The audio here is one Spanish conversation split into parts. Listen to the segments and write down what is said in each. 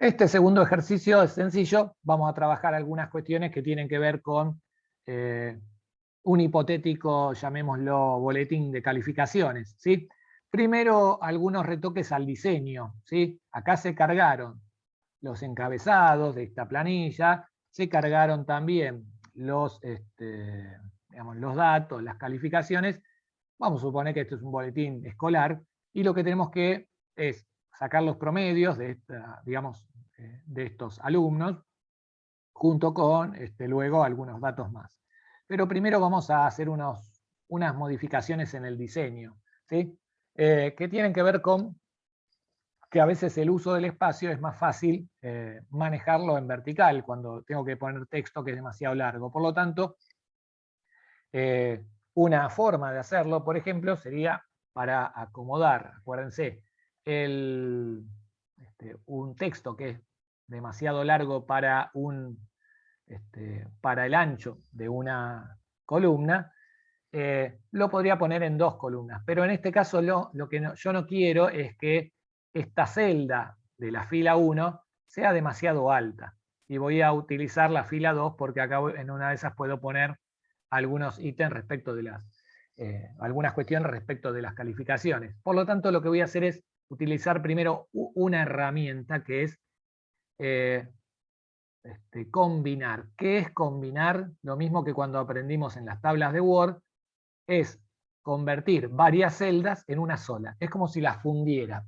Este segundo ejercicio es sencillo, vamos a trabajar algunas cuestiones que tienen que ver con un hipotético, llamémoslo, boletín de calificaciones, ¿sí? Primero, algunos retoques al diseño, ¿sí? Acá se cargaron los encabezados de esta planilla, se cargaron también digamos, los datos, las calificaciones. Vamos a suponer que esto es un boletín escolar, y lo que tenemos que es sacar los promedios de, digamos, de estos alumnos, junto con luego algunos datos más. Pero primero vamos a hacer unas modificaciones en el diseño, ¿sí? Que tienen que ver con que a veces el uso del espacio es más fácil manejarlo en vertical, cuando tengo que poner texto que es demasiado largo. Por lo tanto, una forma de hacerlo, por ejemplo, sería para acomodar, acuérdense, un texto que es demasiado largo para el ancho de una columna, lo podría poner en dos columnas. Pero en este caso lo que yo no quiero es que esta celda de la fila 1 sea demasiado alta. Y voy a utilizar la fila 2 porque acá en una de esas puedo poner algunos ítems respecto de algunas cuestiones respecto de las calificaciones. Por lo tanto, lo que voy a hacer es utilizar primero una herramienta que es combinar. ¿Qué es combinar? Lo mismo que cuando aprendimos en las tablas de Word, es convertir varias celdas en una sola. Es como si las fundiera.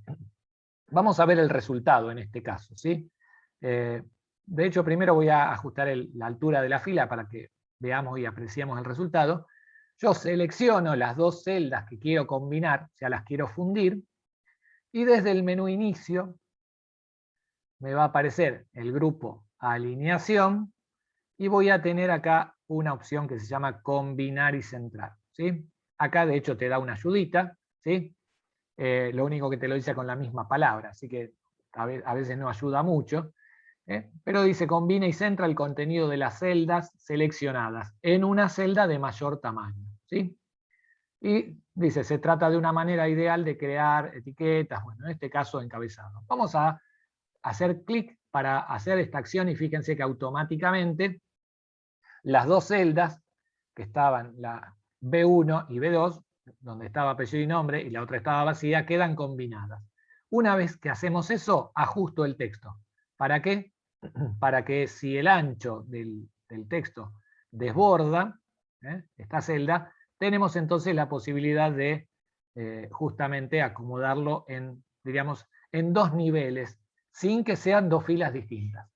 Vamos a ver el resultado en este caso, ¿sí? De hecho, primero voy a ajustar la altura de la fila para que veamos y apreciemos el resultado. Yo selecciono las dos celdas que quiero combinar, o sea, las quiero fundir, y desde el menú inicio me va a aparecer el grupo alineación, y voy a tener acá una opción que se llama combinar y centrar, ¿sí? Acá de hecho te da una ayudita, ¿sí? Lo único que te lo dice con la misma palabra, así que a veces no ayuda mucho, pero dice combina y centra el contenido de las celdas seleccionadas en una celda de mayor tamaño, ¿sí? Y dice, se trata de una manera ideal de crear etiquetas, bueno, en este caso encabezado. Vamos a hacer clic para hacer esta acción, y fíjense que automáticamente las dos celdas que estaban, la B1 y B2, donde estaba apellido y nombre, y la otra estaba vacía, quedan combinadas. Una vez que hacemos eso, ajusto el texto. ¿Para qué? Para que si el ancho del texto desborda esta celda, tenemos entonces la posibilidad de justamente acomodarlo en, diríamos, en dos niveles, sin que sean dos filas distintas.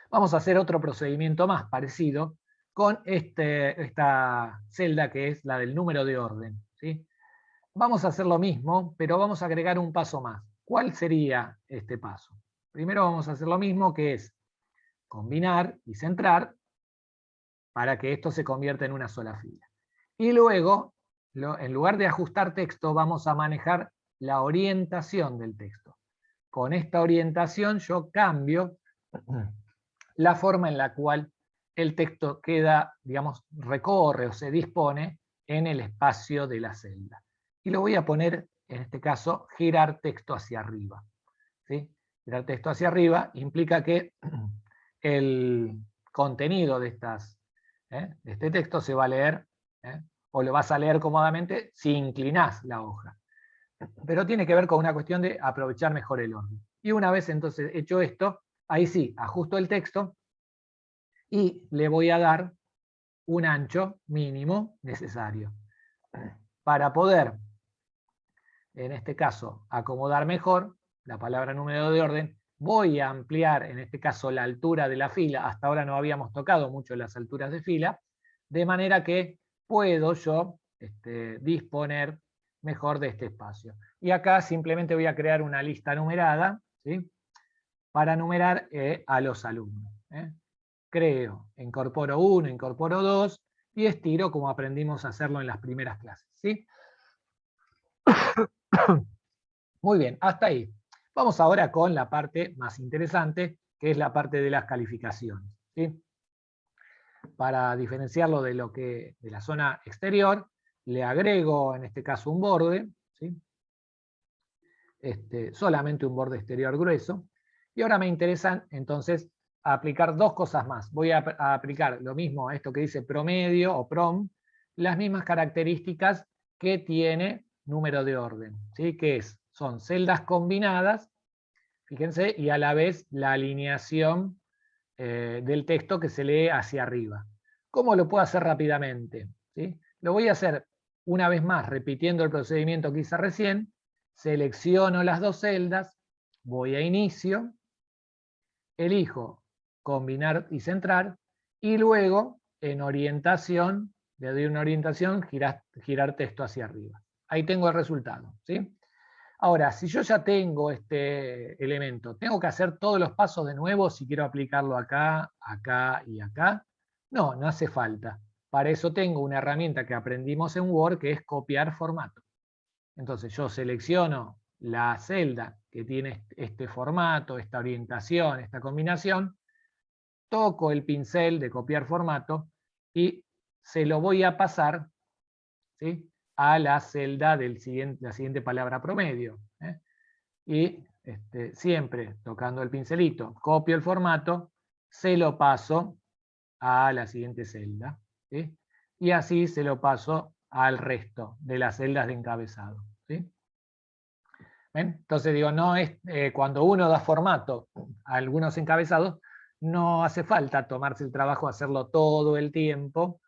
Vamos a hacer otro procedimiento más parecido con esta celda que es la del número de orden, ¿sí? Vamos a hacer lo mismo, pero vamos a agregar un paso más. ¿Cuál sería este paso? Primero vamos a hacer lo mismo, que es combinar y centrar para que esto se convierta en una sola fila. Y luego, en lugar de ajustar texto, vamos a manejar la orientación del texto. Con esta orientación yo cambio la forma en la cual el texto queda, digamos, recorre o se dispone en el espacio de la celda. Y lo voy a poner, en este caso, girar texto hacia arriba, ¿sí? Girar texto hacia arriba implica que el contenido de este texto se va a leer, o lo vas a leer cómodamente si inclinás la hoja. Pero tiene que ver con una cuestión de aprovechar mejor el orden. Y una vez entonces hecho esto, ahí sí, ajusto el texto y le voy a dar un ancho mínimo necesario. Para poder, en este caso, acomodar mejor la palabra número de orden, voy a ampliar, en este caso, la altura de la fila. Hasta ahora no habíamos tocado mucho las alturas de fila, de manera que puedo yo disponer mejor de este espacio. Y acá simplemente voy a crear una lista numerada, ¿sí? Para numerar a los alumnos. Creo, incorporo 1, incorporo 2 y estiro como aprendimos a hacerlo en las primeras clases, ¿sí? Muy bien, hasta ahí. Vamos ahora con la parte más interesante, que es la parte de las calificaciones, ¿sí? Para diferenciarlo de la zona exterior, le agrego en este caso un borde, ¿sí? Solamente un borde exterior grueso, Y ahora me interesan entonces aplicar dos cosas más. Voy a aplicar lo mismo a esto que dice promedio o prom, las mismas características que tiene número de orden, ¿sí? Que son celdas combinadas, fíjense, y a la vez la alineación del texto que se lee hacia arriba. ¿Cómo lo puedo hacer rápidamente? ¿Sí? Lo voy a hacer una vez más, repitiendo el procedimiento que hice recién. Selecciono las dos celdas, voy a inicio, elijo combinar y centrar, y luego en orientación, le doy una orientación, girar texto hacia arriba. Ahí tengo el resultado, ¿sí? Ahora, si yo ya tengo este elemento, ¿tengo que hacer todos los pasos de nuevo si quiero aplicarlo acá, acá y acá? No, no hace falta. Para eso tengo una herramienta que aprendimos en Word, que es copiar formato. Entonces yo selecciono la celda que tiene este formato, esta orientación, esta combinación, toco el pincel de copiar formato y se lo voy a pasar, ¿sí?, a la celda la siguiente palabra promedio. Y siempre tocando el pincelito, copio el formato, se lo paso a la siguiente celda, ¿sí? Y así se lo paso al resto de las celdas de encabezado, ¿sí? ¿Ven? Entonces digo, no es cuando uno da formato a algunos encabezados, no hace falta tomarse el trabajo de hacerlo todo el tiempo,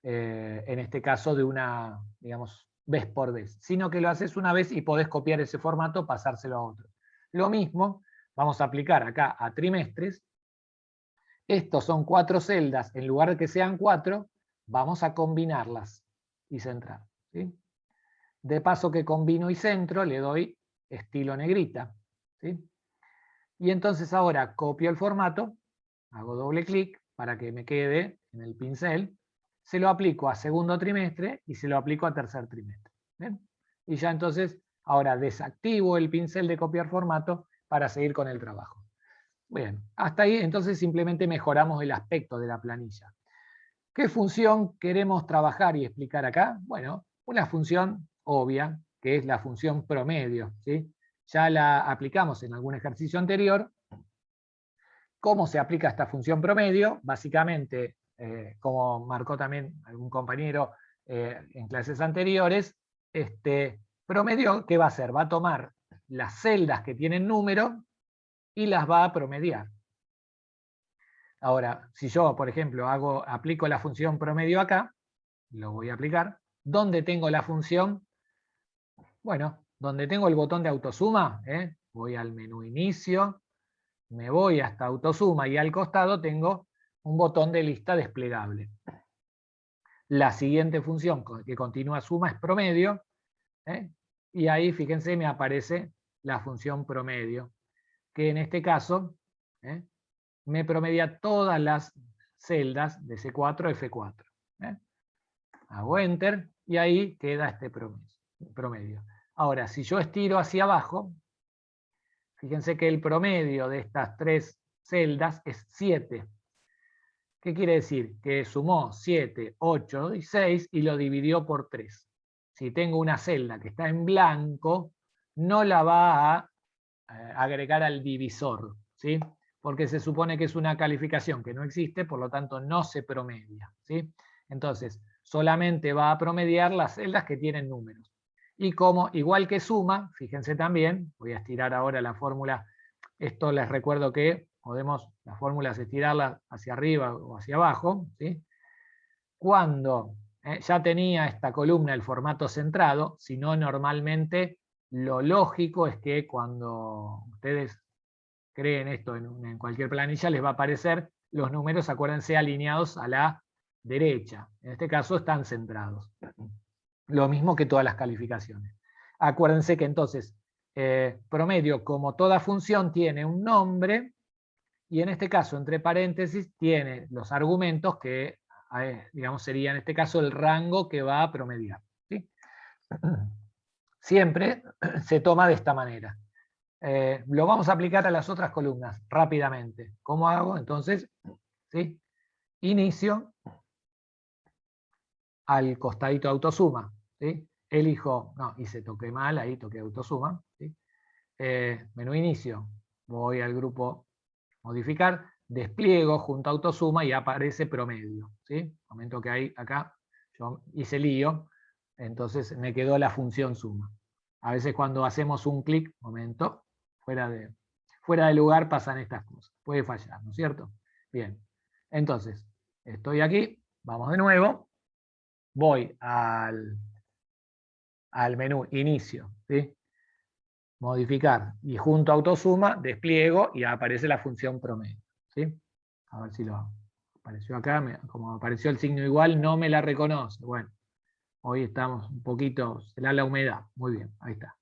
en este caso de una, digamos, vez por vez, sino que lo haces una vez y podés copiar ese formato, pasárselo a otro. Lo mismo vamos a aplicar acá a trimestres. Estos son 4 celdas, en lugar de que sean 4, vamos a combinarlas y centrar, ¿sí? De paso que combino y centro, le doy estilo negrita, ¿sí? Y entonces ahora copio el formato, hago doble clic para que me quede en el pincel, se lo aplico a segundo trimestre y se lo aplico a tercer trimestre. ¿Bien? Y ya entonces ahora desactivo el pincel de copiar formato para seguir con el trabajo. Bien, hasta ahí entonces simplemente mejoramos el aspecto de la planilla. ¿Qué función queremos trabajar y explicar acá? Bueno, una función obvia, que es la función promedio, ¿sí? Ya la aplicamos en algún ejercicio anterior. ¿Cómo se aplica esta función promedio? Básicamente, como marcó también algún compañero en clases anteriores, promedio, ¿qué va a hacer? Va a tomar las celdas que tienen número y las va a promediar. Ahora, si yo, por ejemplo, aplico la función promedio acá, lo voy a aplicar. ¿Dónde tengo la función? Bueno, donde tengo el botón de autosuma, voy al menú inicio, me voy hasta autosuma y al costado tengo un botón de lista desplegable. La siguiente función que continúa suma es promedio, y ahí fíjense me aparece la función promedio, que en este caso me promedia todas las celdas de C4 a F4. Hago Enter y ahí queda este promedio. Ahora, si yo estiro hacia abajo, fíjense que el promedio de estas 3 celdas es 7. ¿Qué quiere decir? Que sumó 7, 8 y 6 y lo dividió por 3. Si tengo una celda que está en blanco, no la va a agregar al divisor, ¿sí? Porque se supone que es una calificación que no existe, por lo tanto no se promedia, ¿sí? Entonces, solamente va a promediar las celdas que tienen números. Y como, igual que suma, fíjense también, voy a estirar ahora la fórmula, esto les recuerdo que podemos las fórmulas estirarlas hacia arriba o hacia abajo, ¿sí? Cuando ya tenía esta columna el formato centrado, si no normalmente lo lógico es que cuando ustedes creen esto en cualquier planilla les va a aparecer los números, acuérdense, alineados a la derecha. En este caso están centrados. Lo mismo que todas las calificaciones. Acuérdense que entonces promedio, como toda función, tiene un nombre y en este caso, entre paréntesis, tiene los argumentos que, digamos, sería en este caso el rango que va a promediar, ¿sí? Siempre se toma de esta manera. Lo vamos a aplicar a las otras columnas rápidamente. ¿Cómo hago? Entonces, ¿sí? Inicio al costadito autosuma, ¿sí? Elijo, no, toqué mal, ahí toqué autosuma, ¿sí? Menú inicio, voy al grupo modificar, despliego junto a autosuma y aparece promedio. ¿Sí? Momento que hay acá, yo hice lío, entonces me quedó la función suma. A veces cuando hacemos un clic, momento, fuera de lugar pasan estas cosas. Puede fallar, ¿no es cierto? Bien, entonces, estoy aquí, vamos de nuevo, voy al menú inicio, ¿sí? Modificar, y junto a autosuma despliego y aparece la función promedio. ¿Sí? A ver si lo apareció acá, como apareció el signo igual, no me la reconoce. Bueno, hoy estamos un poquito, será la humedad. Muy bien, ahí está.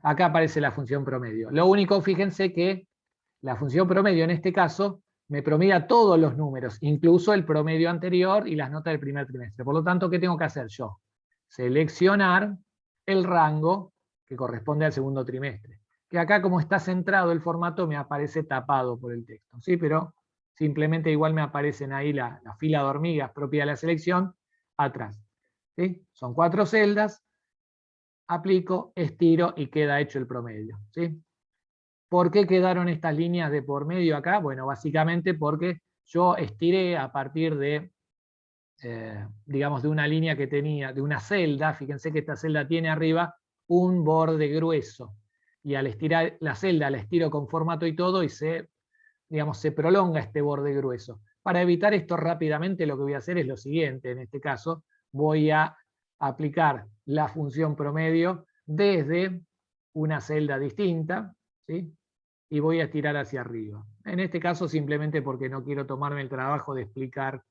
Acá aparece la función promedio. Lo único, fíjense que la función promedio en este caso me promedia todos los números, incluso el promedio anterior y las notas del primer trimestre. Por lo tanto, ¿qué tengo que hacer yo? Seleccionar el rango que corresponde al segundo trimestre. Que acá, como está centrado el formato, me aparece tapado por el texto. ¿Sí? Pero simplemente igual me aparecen ahí la fila de hormigas propia de la selección atrás. ¿Sí? Son 4 celdas, aplico, estiro y queda hecho el promedio. ¿Sí? ¿Por qué quedaron estas líneas de por medio acá? Bueno, básicamente porque yo estiré a partir de, digamos, de una línea que tenía, de una celda. Fíjense que esta celda tiene arriba un borde grueso. Y al estirar la celda, la estiro con formato y todo, y digamos, se prolonga este borde grueso. Para evitar esto rápidamente, lo que voy a hacer es lo siguiente. En este caso, voy a aplicar la función promedio desde una celda distinta, ¿sí? Y voy a estirar hacia arriba. En este caso simplemente porque no quiero tomarme el trabajo de explicar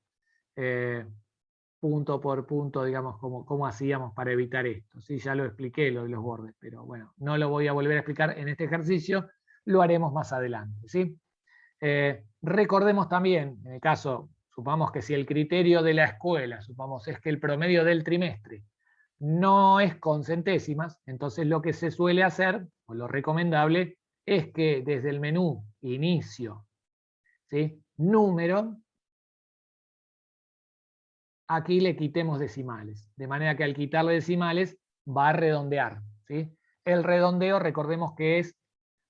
punto por punto, digamos, cómo hacíamos para evitar esto. ¿Sí? Ya lo expliqué, lo de los bordes, pero bueno, no lo voy a volver a explicar en este ejercicio, lo haremos más adelante. ¿Sí? Recordemos también, en el caso, supongamos que si el criterio de la escuela, supongamos, es que el promedio del trimestre no es con centésimas, entonces lo que se suele hacer, o lo recomendable, es que desde el menú inicio, ¿sí? Número, aquí le quitemos decimales, de manera que al quitarle decimales va a redondear. ¿Sí? El redondeo, recordemos que es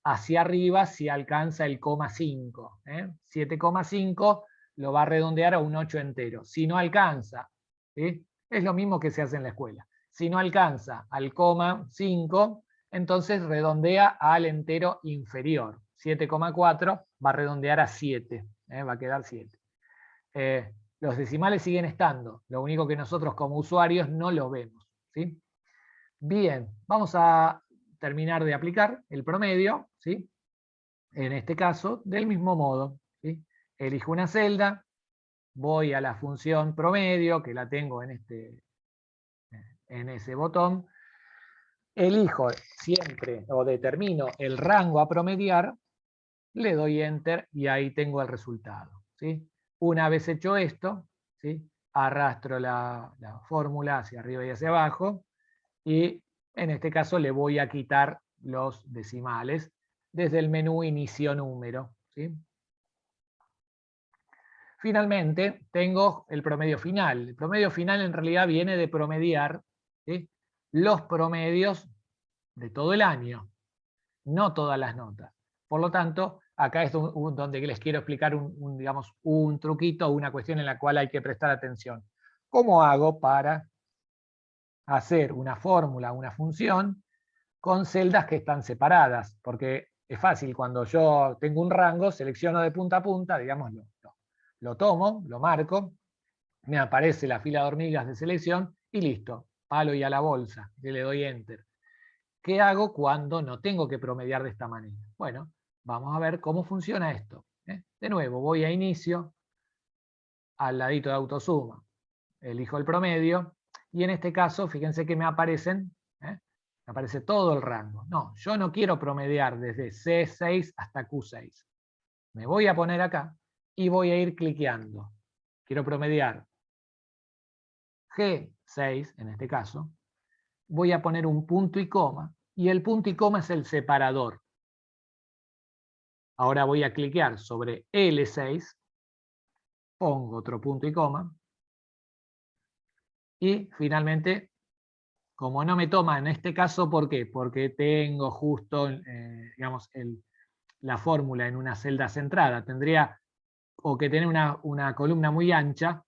hacia arriba si alcanza el coma 5. 7,5 lo va a redondear a un 8 entero. Si no alcanza, ¿sí? Es lo mismo que se hace en la escuela. Si no alcanza al coma 5, entonces redondea al entero inferior. 7,4 va a redondear a 7, va a quedar 7. Los decimales siguen estando, lo único que nosotros como usuarios no lo vemos. ¿Sí? Bien, vamos a terminar de aplicar el promedio, ¿sí? En este caso, del mismo modo. ¿Sí? Elijo una celda, voy a la función promedio, que la tengo en ese botón, elijo siempre o determino el rango a promediar, le doy Enter y ahí tengo el resultado. ¿Sí? Una vez hecho esto, ¿sí? Arrastro la fórmula hacia arriba y hacia abajo y en este caso le voy a quitar los decimales desde el menú inicio número. ¿Sí? Finalmente, tengo el promedio final. El promedio final en realidad viene de promediar, ¿sí? Los promedios de todo el año, no todas las notas. Por lo tanto, acá es donde les quiero explicar digamos, un truquito, una cuestión en la cual hay que prestar atención. ¿Cómo hago para hacer una fórmula, una función, con celdas que están separadas? Porque es fácil, cuando yo tengo un rango, selecciono de punta a punta, digámoslo, lo tomo, lo marco, me aparece la fila de hormigas de selección y listo, palo y a la bolsa, y le doy Enter. ¿Qué hago cuando no tengo que promediar de esta manera? Bueno, vamos a ver cómo funciona esto. De nuevo, voy a inicio, al ladito de autosuma, elijo el promedio, y en este caso, fíjense que me aparece todo el rango. No, yo no quiero promediar desde C6 hasta Q6. Me voy a poner acá y voy a ir cliqueando. Quiero promediar G6, en este caso, voy a poner un punto y coma, y el punto y coma es el separador. Ahora voy a cliquear sobre L6, pongo otro punto y coma, y finalmente, como no me toma en este caso, ¿por qué? Porque tengo justo, digamos, la fórmula en una celda centrada. Tendría o que tener una columna muy ancha,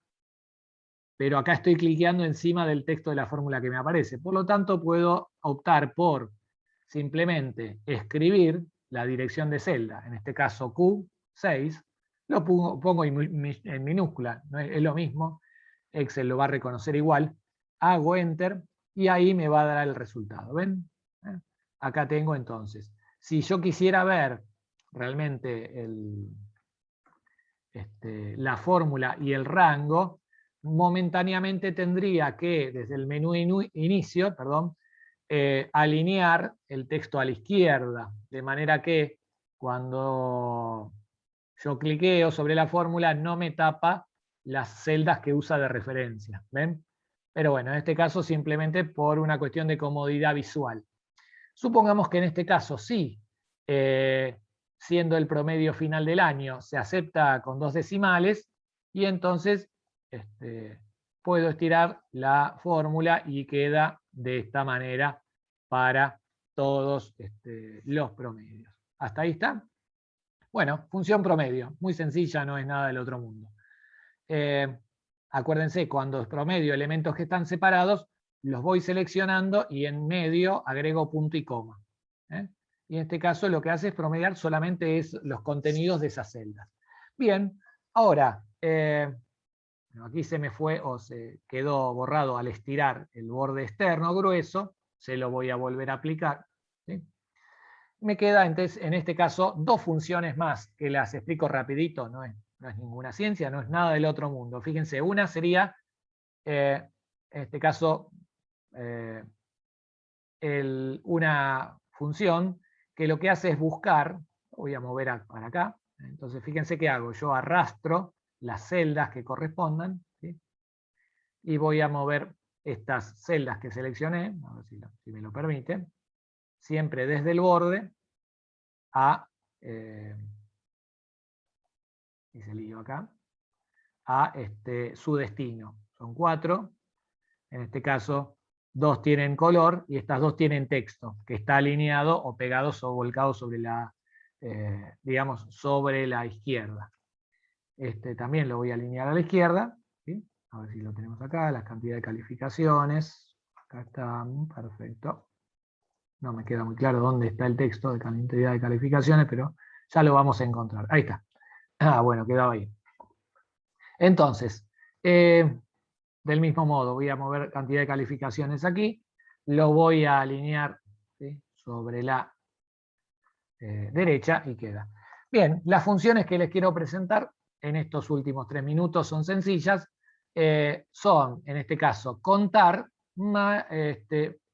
pero acá estoy cliqueando encima del texto de la fórmula que me aparece. Por lo tanto, puedo optar por simplemente escribir la dirección de celda, en este caso Q6, lo pongo en minúscula, ¿no? Es lo mismo, Excel lo va a reconocer igual, hago Enter y ahí me va a dar el resultado. ¿Ven? Acá tengo entonces. Si yo quisiera ver realmente la fórmula y el rango, momentáneamente tendría que, desde el menú inicio, alinear el texto a la izquierda, de manera que cuando yo cliqueo sobre la fórmula no me tapa las celdas que usa de referencia. ¿Ven? Pero bueno, en este caso simplemente por una cuestión de comodidad visual. Supongamos que en este caso sí, siendo el promedio final del año, se acepta con 2 decimales, y entonces puedo estirar la fórmula y queda de esta manera para todos los promedios. ¿Hasta ahí está? Bueno, función promedio, muy sencilla, no es nada del otro mundo. Acuérdense, cuando promedio elementos que están separados, los voy seleccionando y en medio agrego punto y coma. Y en este caso lo que hace es promediar solamente los contenidos de esas celdas. Bien, ahora, aquí se me fue o se quedó borrado al estirar el borde externo grueso, se lo voy a volver a aplicar. ¿Sí? Me queda entonces, en este caso, 2 funciones más, que las explico rapidito, no es ninguna ciencia, no es nada del otro mundo. Fíjense, una sería, en este caso, una función que lo que hace es buscar, voy a mover para acá, entonces fíjense qué hago, yo arrastro las celdas que correspondan, ¿sí? Y voy a mover estas celdas que seleccioné, a ver si me lo permite, siempre desde el borde a, hice lío acá, a su destino. Son 4, en este caso 2 tienen color y estas 2 tienen texto, que está alineado o pegado o volcado sobre la, digamos, sobre la izquierda. También lo voy a alinear a la izquierda, ¿sí? A ver si lo tenemos acá, la cantidad de calificaciones, acá está, perfecto. No me queda muy claro dónde está el texto de cantidad de calificaciones, pero ya lo vamos a encontrar. Ahí está. Ah, bueno, quedaba ahí. Entonces, del mismo modo, voy a mover cantidad de calificaciones aquí, lo voy a alinear, ¿sí?, sobre la derecha y queda. Bien, las funciones que les quiero presentar en estos últimos 3 minutos son sencillas. Son, en este caso, contar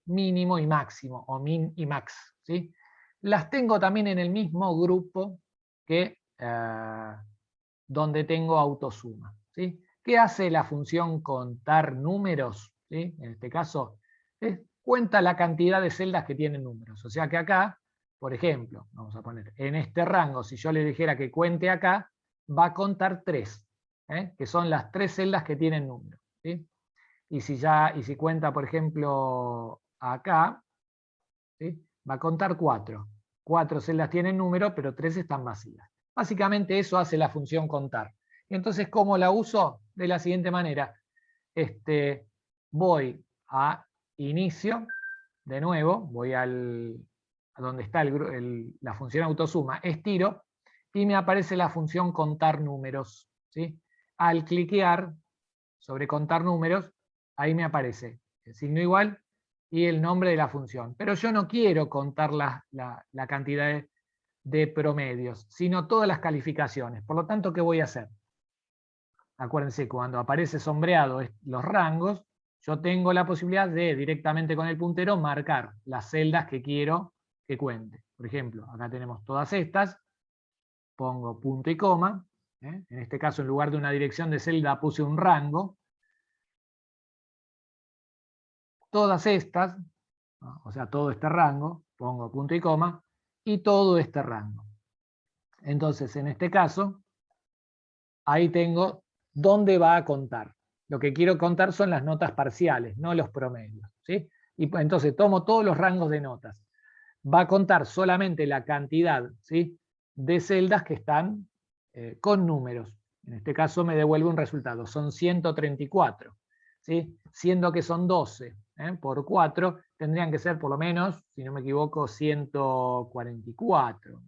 mínimo y máximo, o min y max, ¿sí? Las tengo también en el mismo grupo que donde tengo autosuma, ¿sí? ¿Qué hace la función contar números? ¿Sí? En este caso, cuenta la cantidad de celdas que tienen números. O sea que acá, por ejemplo, vamos a poner, en este rango, si yo le dijera que cuente acá, va a contar 3, que son las 3 celdas que tienen números. ¿Sí? Y si cuenta, por ejemplo, acá, ¿sí?, va a contar 4. 4 celdas tienen número, pero 3 están vacías. Básicamente eso hace la función contar. Y entonces, ¿cómo la uso? De la siguiente manera. Voy a inicio, de nuevo, voy a donde está la función autosuma, estiro, y me aparece la función contar números. ¿Sí? Al cliquear sobre contar números, ahí me aparece el signo igual y el nombre de la función. Pero yo no quiero contar la cantidad de promedios, sino todas las calificaciones. Por lo tanto, ¿qué voy a hacer? Acuérdense, cuando aparece sombreado los rangos, yo tengo la posibilidad de directamente con el puntero marcar las celdas que quiero que cuente. Por ejemplo, acá tenemos todas estas, pongo punto y coma, en este caso en lugar de una dirección de celda puse un rango. Todas estas, ¿no?, o sea, todo este rango, pongo punto y coma, y todo este rango. Entonces, en este caso, ahí tengo dónde va a contar. Lo que quiero contar son las notas parciales, no los promedios, ¿sí? Y entonces tomo todos los rangos de notas. Va a contar solamente la cantidad, ¿sí?, de celdas que están con números. En este caso me devuelve un resultado, son 134. ¿Sí? Siendo que son 12 por 4, tendrían que ser por lo menos, si no me equivoco, 144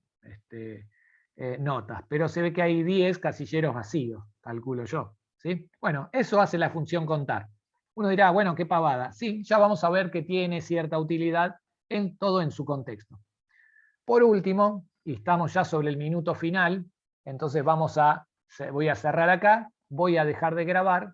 notas. Pero se ve que hay 10 casilleros vacíos, calculo yo. ¿Sí? Bueno, eso hace la función contar. Uno dirá, bueno, qué pavada. Sí, ya vamos a ver que tiene cierta utilidad en todo en su contexto. Por último, y estamos ya sobre el minuto final, entonces voy a cerrar acá, voy a dejar de grabar